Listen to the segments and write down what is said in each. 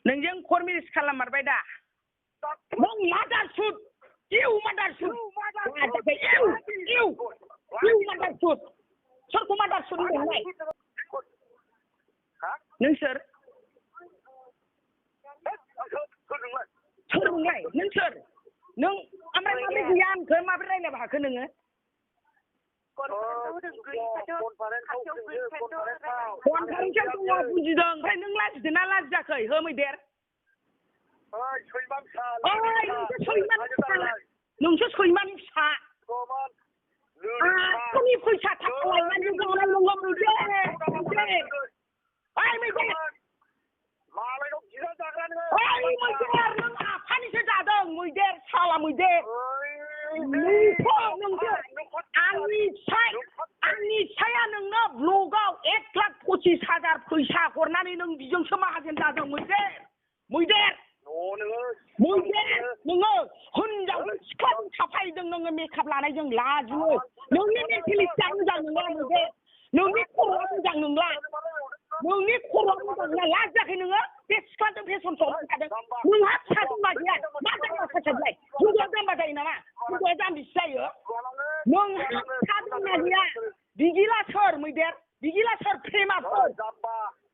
नोंजों कनभिन्स खालाममारबाय दा नों मादार सुद इउ मादार सुद इउ मादार सुद सोरखौ मादार सुद होनदोंलाय नों सोर नोंलाय नों सोर नों ओमफ्राय माबोरै गैया आंखौ माबोरै रायज्लायनो हाखो नोङो कनफारेन्सआव दङ बुजिदों ओमफ्राय नों लाजिदों ना लाजियाखै हो मैदेर नोंसो सैमानि फिसा आंनि फैसा थाखा लायनानै जानाय नङा मैदेर मैदेर नों आफानिसो जादों मैदेर साला मैदेर आंनि फिसाया नोंनो ब्लगाव 1,25,000 फैसा हरनानै नों बिजोंसो माहाजोन जादों मैदेर नोङो हिनजावजों सिख्लाजों थाफायदों नोङो मेकआप लानायजों लाजियो नोंनि मेन्टेलिटिया मोजां नङा मैदेर नोंनि खर'आ मोजां नंला लाजियाखै नोङो बे सिख्लाजों फेसन श'आव थादों नोंहा फिसा दंना गैया मा जायो फासालाय हिनजावआ जाम्बा जायो नामा हिनजावआ जाम्बिसो जायो नोंहा फिसा दंना गैया बिदिला सोर मैदेर बिदिला सोर प्रेमाफोर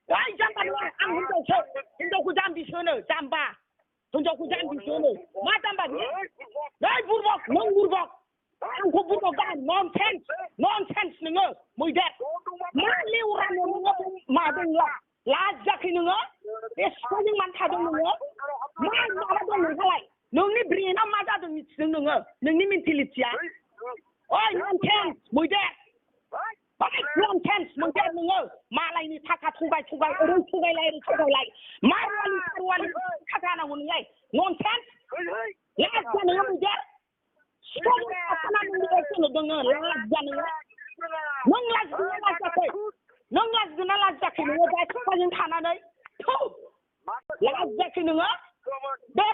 ओइ जाम्बा नङा आं हिनजावखौ जाम्बिसो होनो जाम्बा हिनजावखौ जाम्बिसो होनो मा जाम्बा बियो ओइ बुरबक नों बुरबक आंखौ बुरबक दा ननसेन्स नोङो मैदेर मा लेवरानो नोङो मादोंला लाजियाखै नोङो बे सिख्लाजों मानो थादों नोङो मा माबा दं नोंहालाय नोंनि ब्रेनाव मा जादों मिथिदों नोङो नोंनि मेन्टेलिटिया ओइ ननसेन्स मैदेर ननसेन्स मैदेर नोङो मालायनि थाखा थगाय ओरै थगायलाय मा रुवालि थाखा होनांगौ नोंलाय ननसेन्स लाजिया नोङो मैदेर सिख्लाजों थाफानानै नोङो लाजिया नोङो नों लाजिदोंना लाजियाखै नोङो दा सिख्लाजों थानानै लाजियाखै नोङो बे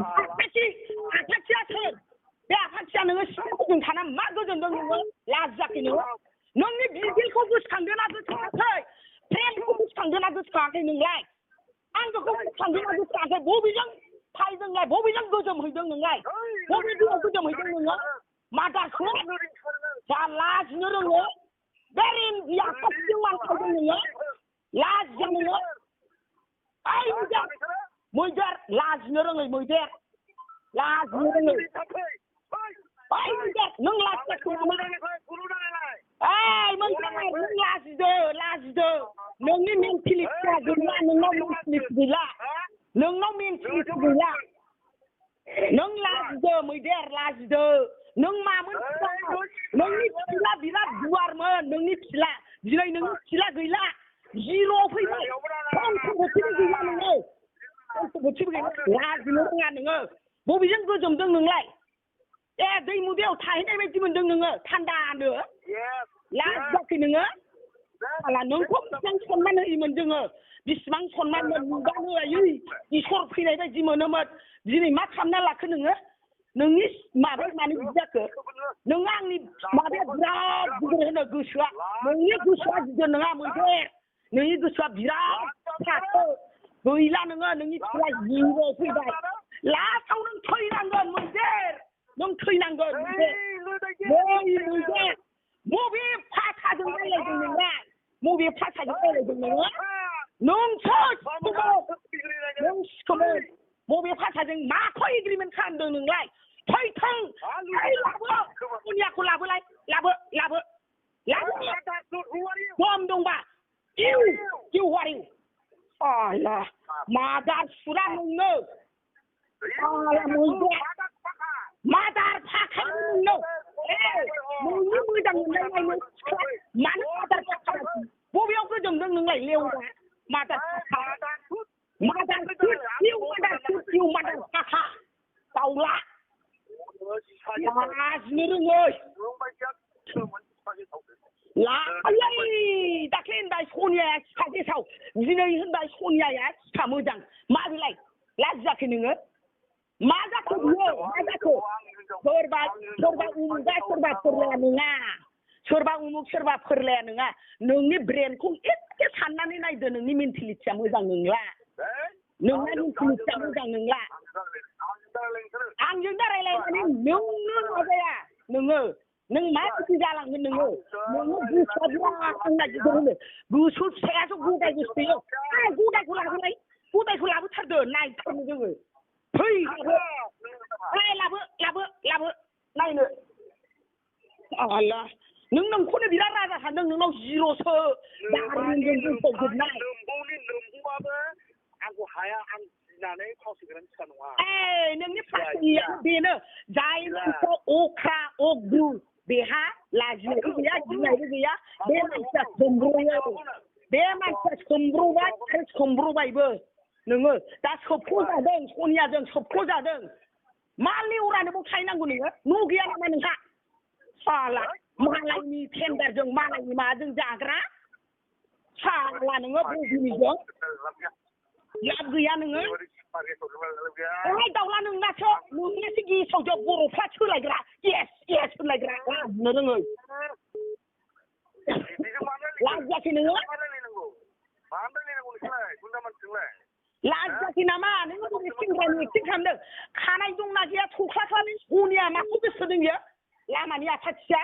आफाथिया सोर बे आफाथिया नोङो सिख्लाफोरजों थाना मा गोजोनदों नोङो लाजियाखै नोङो नोंनि बिदिलखौ गोसोखांदोंना गोसोखाङाखै प्रेमखौ गोसोखांदोंना गोसोखाङाखै नोंलाय आंखौ गोसोखांदोंना गोसोखाङाखै बबेजों फायदोंलाय बबेजों गोजोमहैदों नोंलाय बबे दैयाव गोजोमहैदों नोङो मादारखौ जा लाजिनो रोङो बे आफाथिजों मानखायदों नोङो लाजिया नोङो ओइ मैदेर लाजिनो रोङै मैदेर लाजिनो रोङै ओइ मैदेर नों लाजियाखै नामा ओइ मैदेर नों लाजिदो नोंनि मेन्टेलिटिया गैला नोंनाव मेन्टेलिटि गैला नों लाजिदो मैदेर लाजिदो नों मामोन नोंनि फिला बिराद गुवारमोन नोंनि फिला दिनै नोंनि फिला गैला जिल' फैबाय बोथिबो गैला नोङो बोथिबो गैला लाजिनो रोङा नोङो बबेजों गोजोमदों नोंलाय ए दैमुदैयाव थाहैनाय बायदि मोनदों नोङो थान्दानो लाजियाखै नोङो नोंखौ बेसेबां सनमान होयोमोन जोङो बेसेबां सनमानमोन नुबानो इसोर फैनाय बायदि मोनोमोन दिनै मा खालामना लाखो नोङो नोंनि माबाया मानो बिदि जाखो नोङो आंनि माबाया बिराद गिदिर होनो गोसोआ नोंनि गोसोआ गिदिर नङा मैदेर नोंनि गोसोआ बिराद फिसासो गैला नोङो नोंनि फिसाया जिरो फैबाय लास्टआव नों थैनांगोन मैदेर नों थैनांगोन मैदेर बबे भाषाजों रायलायदों नोंलाय बबे भाषाजों रायलायदों नोंसो नों सिखोमोन बबे भाषाजों माखौ एग्रिमेन्ट खालामदों नोंलाय थैथों लाबो दुनियाखौ लाबोलाय लाबो दम दंबा इउ वारिउ आला मादार सुरा नोंनो मादार फाखा नोंनो नोंनि मोजां मोननाय मानो मादार फाखा बबेयाव गोजोमदों नोंलाय लेवरा मादार फाखा मादार फाखा दाउला लाजिनो रोङै दाख्लै होनबाय सनियाया सिखा गेसाव दिनै होनबाय सनियाया सिखा मोजां मा बेलाय लाजियाखै नोङो मा जाखो बियो मा जाखो सोरबा उमुगा सोरबा फोरलाया नङा सोरबा उमुग सोरबा फोरलाया नङा नोंनि ब्रेनखौ एसे साननानै नायदो नोंनि मेन्टेलिटिया मोजां नंला नोंना निखुनिया मोजां नंला आंजों रायलायनानै नोंनो माबाया नोङो नों मा बिदि जालांगोन नोङो गोसोआ आंना गिदिर होनो गोसो फिसायासो गदाय गोसोयो गदायखौ लाबोलाय गदायखौ लाबोथारदो नायथारनो जोङो फै लाबो नायनो आल्ला नोंखौनो बिराद राजा सानदों नोंनाव जिर'सो दारिजों जोबनाय नोंबोआबो आंखौ हाया आं गिनानै फावसोग्रानि फिसा नङा नोंनि फावसोनिया बेनो जाय मानसिया अख्रा अग्रु बेहा लाजिनायबो गैया गिनायबो गैया बे मानसिया सोमब्रयो बे मानसिया सोमब्रबाय आरो सोमब्रबायबो नोङो दा सोबख'जादों सनियाजों सोबख'जादों मा लेवरानोबो खायनांगौ नोङो न' गैया नामा नोंहा साला मालायनि टेन्डारजों मालायनि माबाजों जाग्रा साला नोङो बबेनिजों लाब गैया नोङो दाउला नोंनासो गेसावजों बर'फ्रा सोलायग्रा गेस सोलायग्रा बुंनो रोङो लाजियाखै नोङो लाजियाखै नामा नोङो बबे सेंग्रानि एक्टिं खालामदों खानाय दंना गैया थख्लाफ्रानो सनिया माखौ गोसोदों बियो लामानि आसाथिया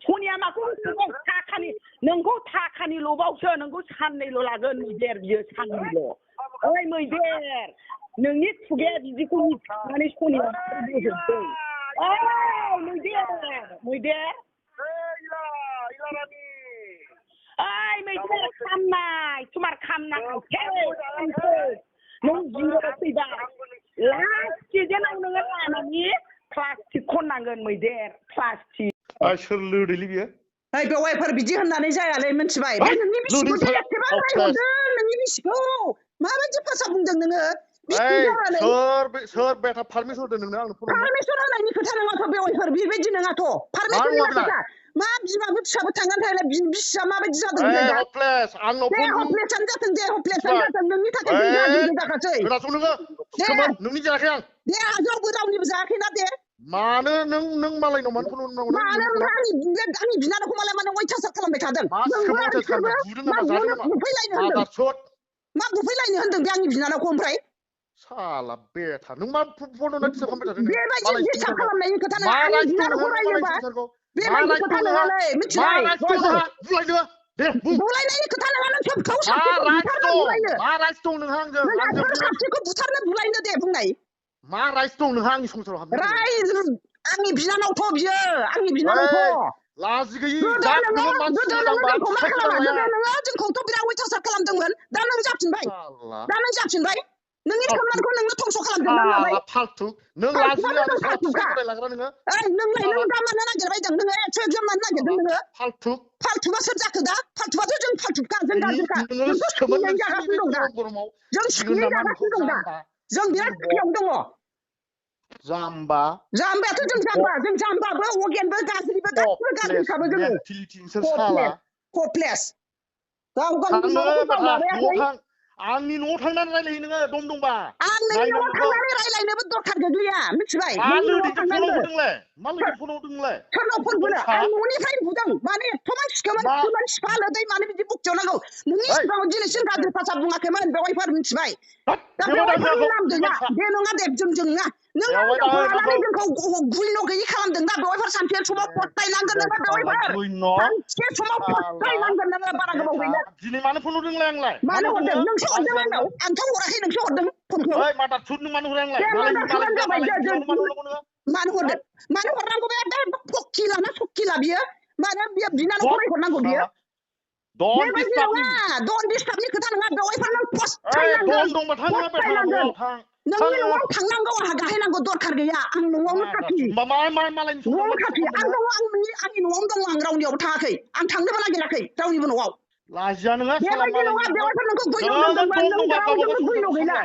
सनिया माखौ गोसोदों थाखानि नोंखौ थाखानि लबावसो नोंखौ साननैल' लागोन मैदेर बियो साननैल' ओइ मैदेर नोंनि खुगाया बिदिखौ मिथिनानै सनिया बोजोबदों ओइ मैदेर ओइ मैदेर खामनाय तुमार खामनाय नों जिरायाव फैबाय लास्ट सिजोनाव नोङो लानानै प्लास्टिक खननांगोन मैदेर प्लास्टिक सोर लोदैलै बियो बेवाइफोर बिदि होननानै जायालै मिथिबाय बे नोंनि बिसिखौ एसेबां रायहरदों नोंनि बिसिखौ माबायदि भाषा बुंदों नोङो सोर बेटा पारमिसन होदों नोंनो आंनो पारमिसन होनायनि खोथा नङाथ' बेवाइफोर बेबायदि नङाथ' पारमिसननि खोथा मा बिमाबो फिसाबो थांनानै थायोला बिसिया माबायदि जादों दे हप्लेसानो जाथों दे हप्लेसानो जाथों नोंनि थाखाय जाखासै नोंनि जायाखै आं दे आजौबो रावनिबो जायाखैना दे मानो नों मालायनाव मानो फन हरनांगौ मानो आंनि बिनानावखौ मालाय मानो अयथासार खालामबाय थादों मा बुफैलायनो होनदों बे आंनि बिनानावखौ ओमफ्राय साला बेटा नों मा फन हरना डिस्टार्ब खालामबाय थादों बेबायदि डिस्टार्ब खालामनायनि खोथा नङा आंनि बिनानावखौ राययोबा बेबायदि खोथा नङालै मिथिबाय बुलायनायनि खोथा नङा नों सोरखौ सासेखौ बुथारनो बुलायनो दे बुंनाय मा राइस दं नोंहा आंनि संसाराव हाबनो आंनि बिनानावथ' बियो आंनि बिनानावथ' लाजि गैयि गोदो नोङो जोंखौथ' बिराद अयथासार खालामदोंमोन दा नों जाफिनबाय नोंनि सनमानखौ नोंनो धंस' खालामजोबना लाबाय फालतु नों लाजियो आरो साला फिसा गदाय लाग्रा नोङो नोंलाय नों दा मानो नागिरबायदों नोङो एसे जों मानो नागिरदों नोङो फालतुबा सोर जाखो दा फालतुबाथ' जों फालतुखा जों गाज्रिखा जोंथ' सिखिनाय जागासिनो दं दा जों सिखिनाय जागासिनो दं दा जों बिराद खुसियाव दङ जाम्बायाथ' जों जाम्बाबो अगेनबो गाज्रिबो गासिबो गाज्रिखाबो जोङो हपलेस गाव गावनि माबाखौ गाव माबायाखै आंनि न'आव थांनानै रायलायहै नोङो दम दंबा आं नोंनि न'आव थांनानै रायलायनोबो दरखार गैलिया मिथिबाय नोंनि न'आव थांनांगौ सोरनाव फन बुनो आं न'निफ्रायनो बुदों माने एथ'बां सिखोमोन सिफानो दै मानो बिदि बुखियावनांगौ नोंनि सिगाङाव दिनैसिम गाज्रि भाषा बुङाखैमोन बेवाइफोर मिथिबाय दा बेवाइफोरनि नाम गैया बे नङा दे जों नङा नों हिनजावखौ लानानै जोंखौ गुइल' गैयि खालामदों दा बेवाइफोर सानसे समाव फस्थायनांगोन नोङो बेवाइफोर सानसे समाव फस्थायनांगोन नोङो बारा गोबाव गैला दिनै मानो फन हरदोंलाय आंलाय मानो हरदों नोंसो हरदों आंनाव आंथ' हराखै नोंसो हरदों फनखौ मानो हरनांगौ बे सकिला बियो मानो बियो बिनानावखौ रायहरनांगौ बियो बेबायदि नङा डन डिस्टार्बनि खोथा नङा बेवाइफोर नों फस्थायनांगोन नोंनि न'आव थांनांगौ आंहा गाहैनांगौ दरखार गैया आं न'आवनो खाथि न'आवनो खाथि आं दङ आंनि न'आवनो दङ आं रावनियावबो थाङाखै आं थांनोबो नागिराखै रावनिबो न'आव बेबायदि नङा बेवाइफोर नोंखौ गुइल' नांदोंमोन नों रावजोंबो गुइल' गैला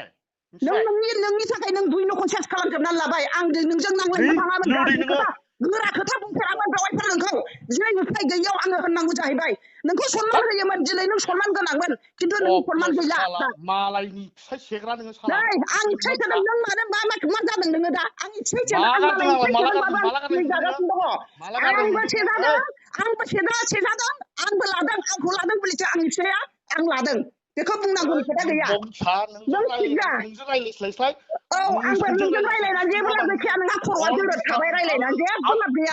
नोंनि थाखाय नों गुइल' कनसियास खालामजोबनानै लाबाय आं नोंजों नांलायनो थाङामोन गाज्रि खोथा गोरा खोथा बुंफेरामोन बेवाइफोर नोंखौ दिनै उफाय गैयियाव आङो होननांगौ जाहैबाय नोंखौ सनमान होयोमोन दिनै नों सनमान गोनांमोन खिन्थु नों सनमान गैला मालायनि फिसाय सेग्रा नोङो साला आंनि फिसाय सेदों नों मानो मा जादों नोङो दा आंनि फिसाय सेदों आं मालायनि फिसाय सेदोंबाबो आं जागासिनो दङ आंबो सेजादों आंबो लादों आंखौ लादों बुलिसो आंनि फिसाया आं लादों बेखौ बुंनांगौनि खोथा गैया नों सिजा औ आंबो नोंजों रायलायनानै जेबो लाब गैखाया नोंहा खर'आ दोरद थाबाय रायलायनानै जेबो लाब गैया